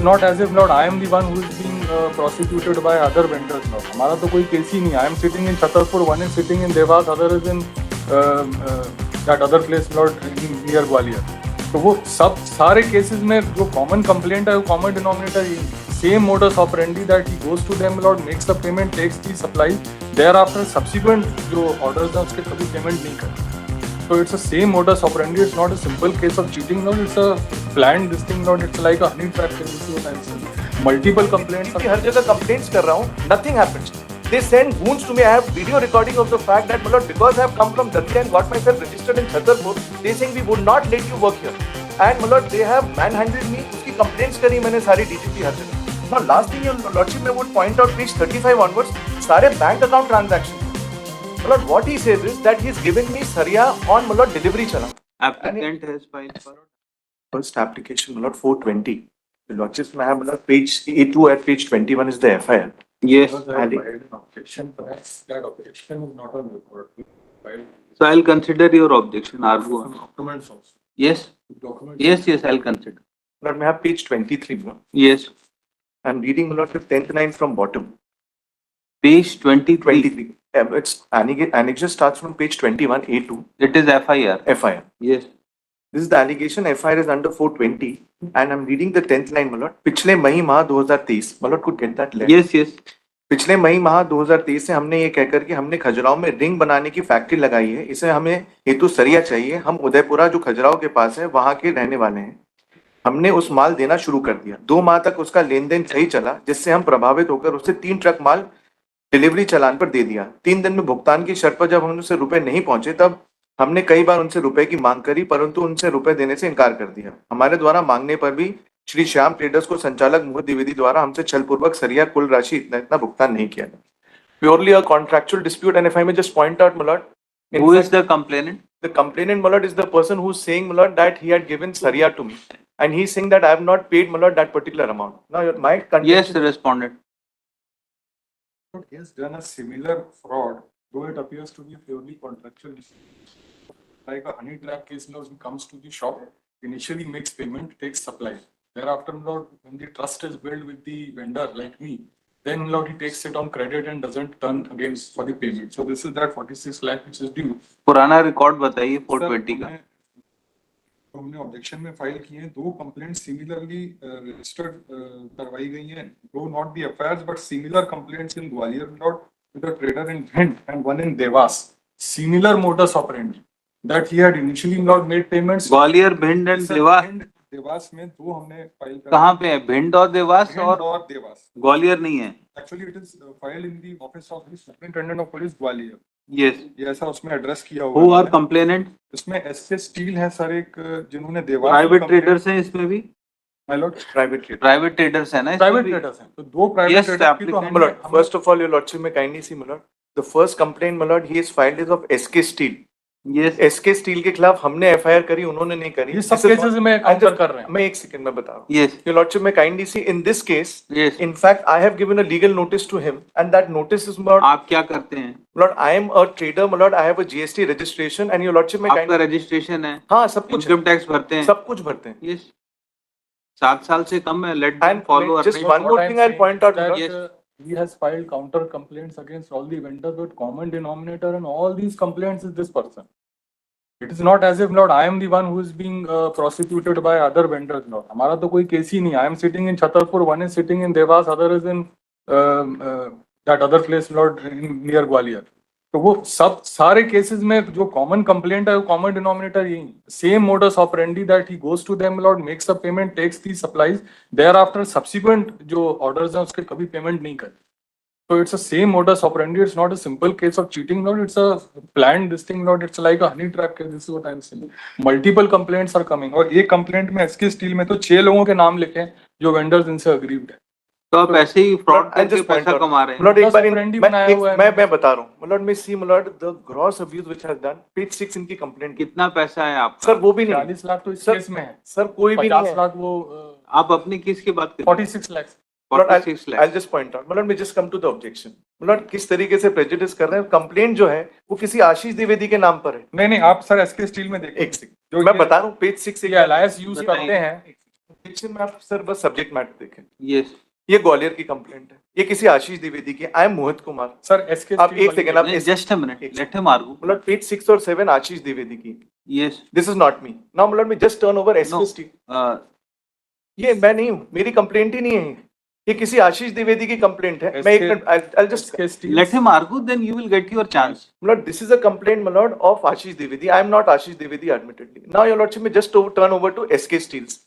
It's not as if Lord I am the one who is being prosecuted by other vendors. Lord, हमारा तो कोई case ही नहीं. I am sitting in Chhatarpur, one is sitting in Devas, other is in that other place, Lord, near Gwalior. तो वो सब सारे cases में जो कॉमन कंप्लेंट है, वो common denominator same modus operandi that he goes to them, lord, makes the payment, takes the supply, thereafter subsequent जो orders हैं उसके कभी पेमेंट नहीं करते. So it's the same modus operandi. It's not a simple case of cheating, Lord. It's a planned this thing, Lord. It's like a honey trap case. Multiple complaints. हर जगह complaints कर रहा हूँ. Nothing happens. They send wounds to me. I have video recording of the fact that, my lord, because I have come from Datia and got myself registered in Chhatarpur, they saying we would not let you work here. And, my lord, they have manhandled me. उसकी complaints करी मैंने सारी DGP हर जगह. Now last thing, your lordship, I would point out page 35 onwards. सारे bank account transactions. My lord, what he says is that he's given me Saria on, my lord, delivery challan. Applicant has filed for First application, my lord, 420. The lordship, I have, my lord, page A2 at page 21 is the FIR. yes. Objection, perhaps that objection is not on record. So I'll consider your objection. Argue on. Documents also. Yes. Documents. Yes. I'll consider. Lord, may I have page 23, my lord. Yes. I'm reading, my lord, the 10th line from bottom. Page 23. 23. It's annexure starts from page 21, A2, It is FIR. FIR. Yes. This is the allegation. FIR is under 420, and I'm reading the 10th line, my lord. पिछले मई माह 2023, my lord, could get that letter. Yes. पिछले मई माह 2023 से हमने ये कहकर कि हमने खजुराहो में रिंग बनाने की फैक्ट्री लगाई है, इसे हमें हेतु सरिया चाहिए. हम उदयपुरा जो खजुराहो के पास है वहां के रहने वाले हैं. हमने उस माल देना शुरू कर दिया. 2 माह तक उसका लेन देन सही चला, जिससे हम प्रभावित होकर उससे 3 ट्रक माल डिलीवरी चालान पर दे दिया. 3 दिन में भुगतान की शर्त पर जब हम उनसे रुपए नहीं पहुंचे, तब हमने कई बार उनसे रुपए की मांग करी, परंतु उनसे रुपए देने से इनकार कर दिया. हमारे द्वारा मांगने पर भी श्री श्याम ट्रेडर्स को संचालक मुकुंद द्विवेदी द्वारा हमसे छलपूर्वक सरिया कुल राशि इतना भुगतान नहीं किया. Purely a contractual dispute. And if I may just point out, my lord, Who is the complainant? the complainant, my lord, is the person who's saying, my lord, that he had given Saria to me, and he's saying that I have not paid, my lord, that particular amount. Now my Yes, contention, respondent. He has done a similar fraud, though it appears to be purely contractual. Like a honey trap case, Lord, he comes to the shop, initially makes payment, takes supply. Thereafter, Lord, when the trust is built with the vendor like me, then, Lord, he takes it on credit and doesn't turn against for the payment. So this is that 46 lakh which is due. पुराना record बताइए 420 का. तो हमने objection में file किए हैं. 2 complaint similarly registered करवाई गई हैं. दो not the FIRs but similar complaints in Gwalior, Lord, with a trader in Bhind and one in Dewas. Similar modus operandi that he had initially, Lord, made payments. Gwalior, Bhind and Dewas. Dewas में 2 हमने file कहाँ पे है? भिंड और देवास और देवास. ग्वालियर नहीं है. Actually it is filed in the office of the superintendent of police Gwalior. Yes. ये ऐसा उसमें एड्रेस किया हुआ Who है. are complainant? इसमें एसके स्टील है सर एक, जिन्होंने देवास प्राइवेट ट्रेडर्स हैं इसमें भी. My Lord, private trade. Private traders है ना. प्राइवेट ट्रेडर्स हैं. तो 2 प्राइवेट Yes, ट्रेडर्स की तो applicant. My lord, first of all, your lordship, may kindly see, my lord, the first complaint, my lord, he has filed is of SK Steel. Yes. SK Steel के खिलाफ हमने FIR करी, उन्होंने नहीं करी. ये सब केसेस में काउंटर कर रहे हैं. मैं 1 सेकंड में बता रहा हूँ. Yes. Your lordship, may kindly see, in this case, Yes. in fact, I have given a legal notice to him, and that notice is, my lord, आप क्या करते हैं? Lord, I am a trader, my lord, I have a GST registration, and your lordship, may आपका kindly, registration है. हाँ, सब कुछ है. इनकम टैक्स भरते हैं. सब कुछ भरते हैं. Yes. 7 साल से कम है. Let them And follow. just one more thing I'll point out, my that, lord. he has filed counter complaints against all the vendors, but common denominator in all these complaints is this person. It is not as if, Lord, I am the one who is being prosecuted by other vendors, Lord. हमारा तो कोई case ही नहीं. I am sitting in Chhatarpur, one is sitting in Devas, other is in that other place, Lord, near Gwalior. तो वो सब सारे cases में जो कॉमन कंप्लेंट है, वो कॉमन डिनोमिनेटर यही. Same modus operandi that he goes to them, lord, makes the payment, takes the supplies, thereafter subsequent जो ऑर्डर्स हैं उसके कभी पेमेंट नहीं करते. So it's the same modus operandi. It's not a simple case of cheating, Lord. It's a planned this thing, Lord. It's like a honey trap case. This is what I'm saying. Multiple complaints are coming. और एक complaint में SK Steel में तो 6 लोगों के नाम लिखे हैं जो vendors इनसे aggrieved है. तो आप ऐसे ही फ्रॉड करके पैसा कमा रहे हैं. Lord, एक बार मैं बता रहा हूँ. Lord, may see, Lord, the gross abuse which has done. Page 6 इनकी complaint. कितना पैसा है आपका? सर वो भी नहीं. 40 लाख तो इस केस में है. सर कोई भी नहीं है. 50 लाख वो आप अपनी किसकी बात कर रहे हैं? 46 lakhs. I'll just point out. Lord, may just come to the objection. Lord, किस तरीके से prejudice कर रहे हैं? Complaint जो है वो किसी आशीष द्विवेदी के नाम पर है. नहीं आप सर SK Steel में देखिए. एक सेकंड, मैं बता रहा हूँ. पेज 6 ये अलायंस यूज करते हैं. पीछे में आप सर बस सब्जेक्ट मैटर देखें, Yes. ये ग्वालियर की कंप्लेंट है, ये किसी आशीष द्विवेदी की, I am Mohit Kumar. Sir SK आप एक सेकंड, आप Just a minute. Let him argue. मतलब पेज 6 और 7 आशीष द्विवेदी की, Yes. This is not me now, मतलब मैं just turn over No. SK steel, Uh, ये मैं नहीं हूँ, मेरी कंप्लेंट ही नहीं है ये किसी आशीष द्विवेदी की कंप्लेंट है। मैं एक minute, I just SK steel let him argue, then you will get your chance. मतलब this is a complaint my lord of Ashish Dwivedi, I am not Ashish Dwivedi admittedly. Now your lordship may just turn over to SK Steels,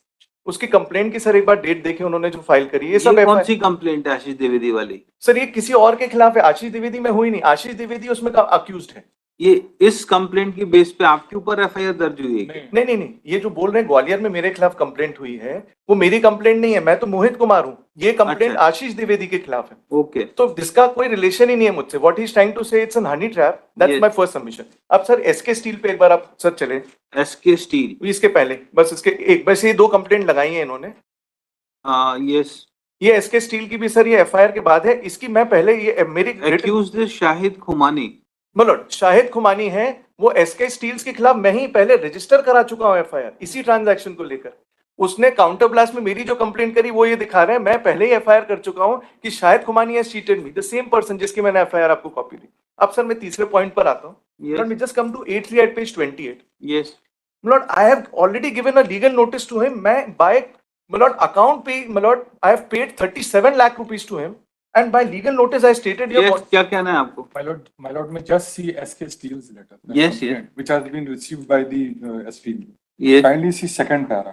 उसकी complaint की sir एक बार date देखें उन्होंने जो file करी है, ये सब ये कौन FIR सी कंप्लेंट है आशीष द्विवेदी वाली? सर ये किसी और के खिलाफ है, आशीष द्विवेदी में हुई नहीं, आशीष द्विवेदी उसमें अक्यूज्ड है। ये इस कंप्लेंट की बेस पे आपके ऊपर एफआईआर दर्ज हुई है? नहीं नहीं, ये जो बोल रहे हैं ग्वालियर में मेरे खिलाफ कंप्लेंट हुई है, वो मेरी कंप्लेंट नहीं है, मैं तो मोहित कुमार हूँ, ये कंप्लेंट अच्छा। आशीष द्विवेदी के खिलाफ है। ओके। तो जिसका कोई रिलेशन ही नहीं है मुझसे, what he is trying to say it's an honey trap, that's Yes. My first submission. अब सर एसके स्टील पे एक बार आप सर चले, एसके स्टील। इसके पहले बस इसके एक बस ये 2 कंप्लेंट लगाई है इन्होंने, यस। ये एसके स्टील की भी सर ये एफआईआर के बाद है, इसकी मैं पहले ये मेरी एक्यूज्ड इज शाहिद खुमानी। मतलब शाहिद खुमानी है, वो एसके स्टील्स के खिलाफ मैं ही पहले रजिस्टर करा चुका हूं एफआईआर इसी ट्रांजैक्शन को लेकर। उसने काउंटर ब्लास्ट में मेरी जो कंप्लेंट करी वो ये दिखा रहे हैं, मैं पहले ही एफआईआर कर चुका हूं कि Shahid Khumani has cheated me, the same person जिसकी मैंने एफआईआर आपको कॉपी दी। अब सर मैं तीसरे पॉइंट पर आता हूं, let me just come to 83 eight page 28। Yes. Lord, I have already given a legal notice to him. मैं by Lord account pay, Lord, I have paid 37 lakh rupees to him, and by legal notice I stated here. Yes, क्या कहना है आपको? My lord, may just see SK Steel's letter. the Yes, complaint, which has been received by the SP. Yes. Kindly see second para.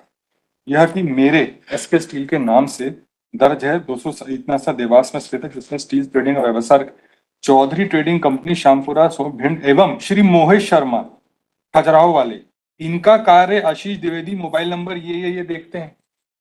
यह कि मेरे SK Steel के नाम से दर्ज है 200 इतना सा देवास में स्थित है, जिसमें स्टील ट्रेडिंग का व्यवसाय चौधरी ट्रेडिंग कंपनी श्यामपुरा भिंड एवं श्री मोहित शर्मा खजुराहो वाले, इनका कार्य आशीष द्विवेदी, मोबाइल नंबर ये देखते हैं।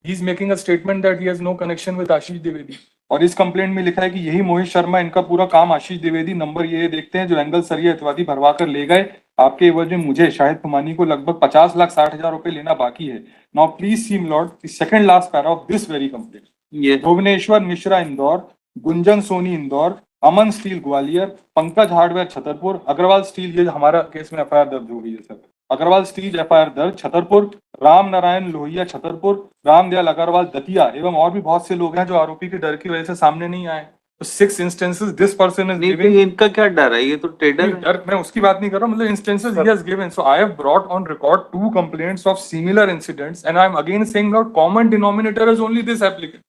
He is making a statement that he has no connection with Ashish Dwivedi, और इस कंप्लेंट में लिखा है कि यही मोहित शर्मा, इनका पूरा काम आशीष द्विवेदी नंबर ये देखते हैं, जो एंगल सरिया इत्यादि भरवा कर ले गए। आपके एवज में मुझे शाहिद खुमानी को लगभग 50,60,000 रुपए लेना बाकी है। Now please see lord the second last para of this very complaint. Yes. Bhuvneshwar Mishra Indore, Gunjan Soni Indore, Aman steel Gwalior, Pankaj hardware Chhatarpur, Agarwal steel, ये हमारा केस में एफआईआर दर्ज हो गई है सर, अग्रवाल स्टील एफआईआर दर्ज छतरपुर, राम नारायण लोहिया छतरपुर, रामदयाल अग्रवाल दतिया, एवं और भी बहुत से लोग हैं जो आरोपी के डर की वजह से सामने नहीं आए। तो 6 इंस्टेंसेस दिस पर्सन इज नहीं, गिविंग। इनका क्या डर है? ये तो ट्रेडर है। डर मैं उसकी बात नहीं कर रहा हूं, मतलब instances he has given. So I have brought on record 2 complaints of similar incidents, and I am again saying not common denominator is only this applicant,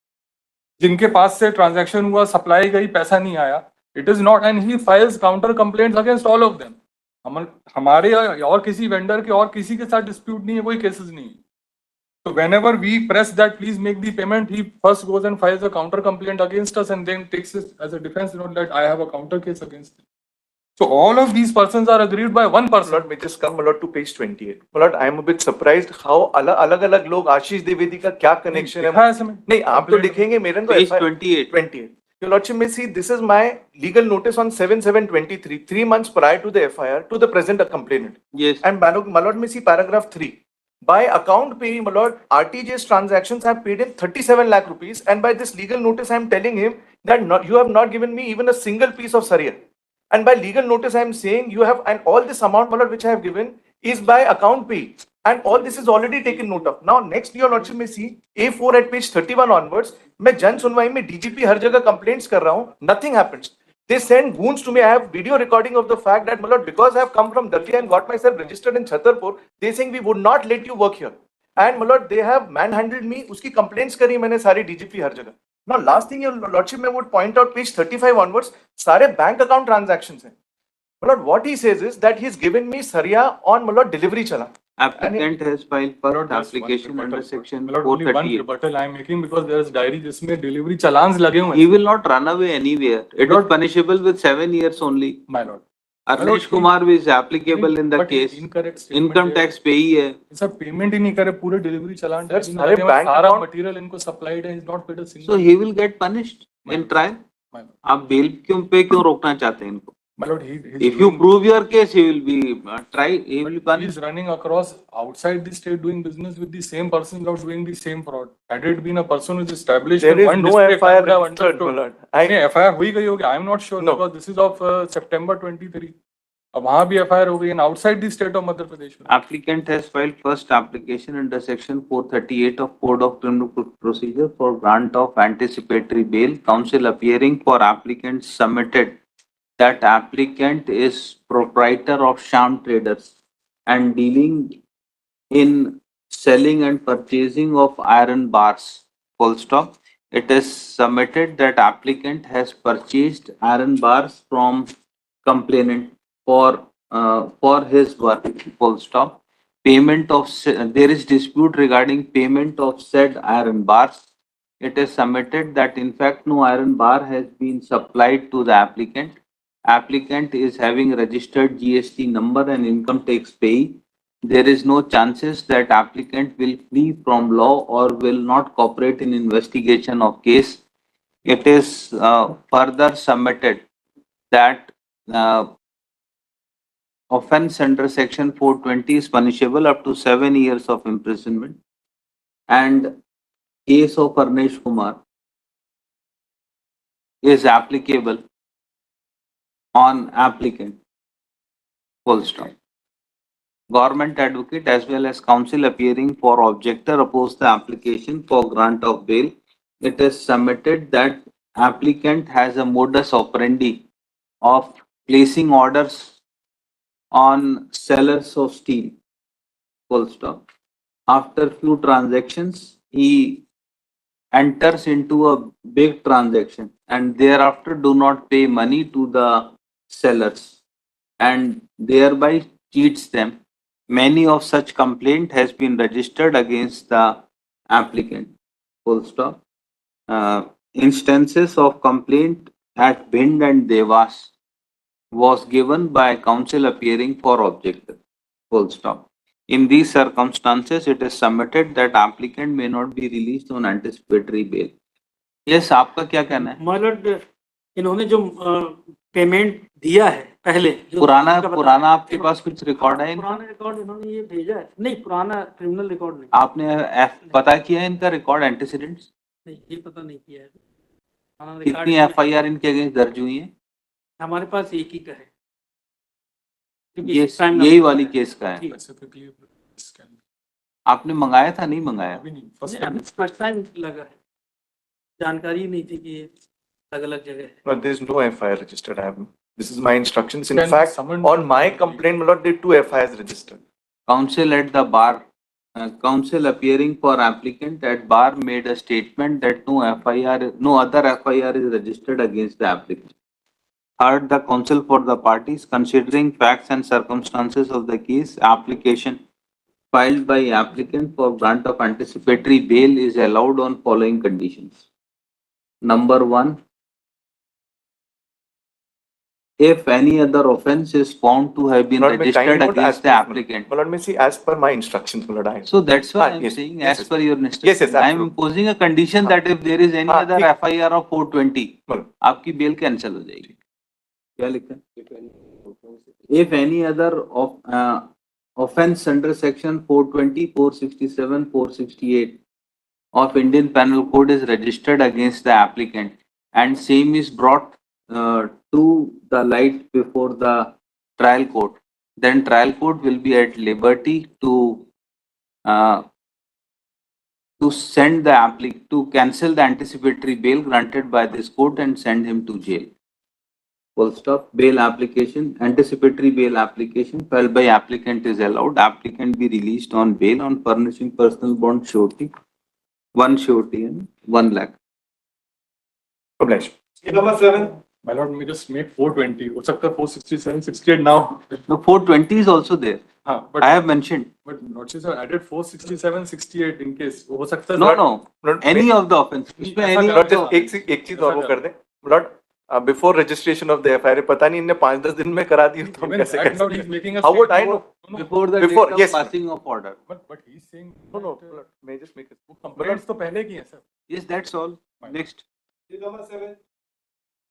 जिनके पास से ट्रांजैक्शन हुआ, सप्लाई गई, पैसा नहीं आया। It is not, and he files counter complaints against all of them. हमारे और किसी वेंडर के और किसी के साथ डिस्प्यूट नहीं है, कोई केसेस नहीं है। So whenever we press that please make the payment, he first goes and files a counter complaint against us and then takes it as a defense note that I have a counter case against him. So all of these persons are aggrieved by one person. Lord, may just come Lord to page 28. Lord, I am a bit surprised how अलग-अलग लोग आशीष द्विवेदी का क्या connection है। लिखा है इसमें। नहीं, आप तो लिखेंगे, मेरे तो page 28। 28. Your Lordship may see this is my legal notice on 7/7/23, 3 months prior to the FIR to the present complainant. Yes. And my Lord may see paragraph 3. By account pay, my Lord, RTGS transactions have paid him 37 lakh rupees, and by this legal notice, I am telling him that you have not given me even a single piece of Saria. And by legal notice, I am saying you have, and all this amount, my Lord, which I have given is by account pay. And all this is already taken note of. Now, next, Your Lordship may see A4 at page 31 onwards. मैं जन सुनवाई में DGP हर जगह complaints कर रहा हूँ. Nothing happens. They send goons to me. I have video recording of the fact that, my Lord, because I have come from Datia and got myself registered in Chhatarpur, they saying we would not let you work here. And, my Lord, they have manhandled me. उसकी complaints करी मैंने सारी DGP हर जगह. Now, last thing, Your Lordship, I would point out page 35 onwards, सारे bank account transactions हैं. My Lord, what he says is that he's given me Saria on, my Lord, delivery chala. Applicant has filed My lord, first there's one application under rebuttal. section My lord, only one 438. rebuttal I am making because there is diary जिसमें delivery challans लगे हुए He हैं. will not run away anywhere. It is Lord- punishable with 7 years only. My lord. Arnesh he- Kumar is applicable in the But case. incorrect statement Income है. tax payee है. Sir payment ही नहीं करे, पूरे delivery चलान Sir, सारे bank सारा account- material इनको supplied है, is not paid a So single. he will get punished in trial. My lord. आप बेल क्यों रोकना चाहते हैं इनको? My lord, If you prove your case, he will be tried. He will be he punished. is running across outside the state doing business with the same person without doing the same fraud. Had it been a person who is established There in is one no district, I FIR would have registered, my understood. Lord. नहीं, FIR हुई गई होगी, I am not sure No. because this is of September 23. अब वहाँ भी FIR हो गई and outside the state of Madhya Pradesh. Applicant has filed first application under section 438 of Code of Criminal Procedure for grant of anticipatory bail. Counsel appearing for applicant submitted that applicant is proprietor of sham traders and dealing in selling and purchasing of iron bars. Full stop. It is submitted that applicant has purchased iron bars from complainant for his work. Full stop. Payment of there is dispute regarding payment of said iron bars. It is submitted that in fact no iron bar has been supplied to the applicant. Applicant is having registered GST number and income tax payee. There is no chances that applicant will flee from law or will not cooperate in investigation of case. It is further submitted that offence under section 420 is punishable up to 7 years of imprisonment, and case of Arnesh Kumar is applicable on applicant. Full stop. Government advocate as well as counsel appearing for objector oppose the application for grant of bail. It is submitted that applicant has a modus operandi of placing orders on sellers of steel. Full stop. After few transactions, he enters into a big transaction and thereafter do not pay money to the sellers and thereby cheats them. Many of such complaint has been registered against the applicant. Full stop. Instances of complaint at Bhind and Devas was given by counsel appearing for objector. Full stop. In these circumstances, it is submitted that applicant may not be released on anticipatory bail. Yes, आपका क्या कहना है? My lord, इन्होंने जो payment दिया है पहले जो पुराना आपके पास कुछ रिकॉर्ड है? पुराना रिकॉर्ड इन्होंने ये भेजा है नहीं, पुराना क्रिमिनल रिकॉर्ड नहीं। आपने पता किया है इनका रिकॉर्ड एंटीसीडेंट्स? नहीं, ये पता नहीं किया है। कितनी FIR इनके अगेंस्ट दर्ज हुई है? हमारे पास एक ही का है, ये यही वाली केस का है। Specifically, scan. आपने मंगाया था नहीं मंगाया? अभी नहीं, first time. फर्स्ट टाइम लगा है, जानकारी नहीं थी कि अलग अलग जगह है। But there is no FIR registered. This is my instructions. In Can fact, someone- on my complaint, my lord, there are 2 FIRs registered. Counsel at the bar, counsel appearing for applicant at bar made a statement that no other FIR is registered against the applicant. Heard the counsel for the parties considering facts and circumstances of the case, application filed by applicant for grant of anticipatory bail is allowed on following conditions. Number 1, if any other offence is found to have been Lord, may kindly registered note against as the per- applicant. My lord, may see as per my instructions, my lord. So that's why I am yes, saying yes, as per your instruction. Yes, yes, I am absolutely. imposing a condition that if there is any other ठीक। FIR of 420, बोलो। आपकी bail cancel हो जाएगी। क्या लिखा है? If any other offence under section 420, 467, 468 of Indian Penal Code is registered against the applicant and same is brought to the light before the trial court, then trial court will be at liberty to send the applicant to cancel the anticipatory bail granted by this court and send him to jail. Full stop. Bail application, anticipatory bail application filed by applicant is allowed. Applicant be released on bail on furnishing personal bond surety, 1 surety and 1 lakh. Obliged. Number 7. My lord, may just make 420. हो सकता है 467, 68 now. The 420 is also there. हाँ, but I have mentioned. but Lordship sir added 467, 68 in case हो सकता है. No, sir. no. Lord, Any of the offense. इसमें ऐसा any करो, of the Lord, एक चीज और वो कर दे। Lord, before registration of the FIR, पता नहीं इनने 5-10 दिन में करा दी तो हम Even कैसे that कर now he's सकते हैं? making a How would I statement. know? No, no, before the Before, date of yes, passing of order. but he's saying. No, that, Lord, may I just make it? वो complaints तो पहले की हैं sir. Yes, that's all. Next. Number 7.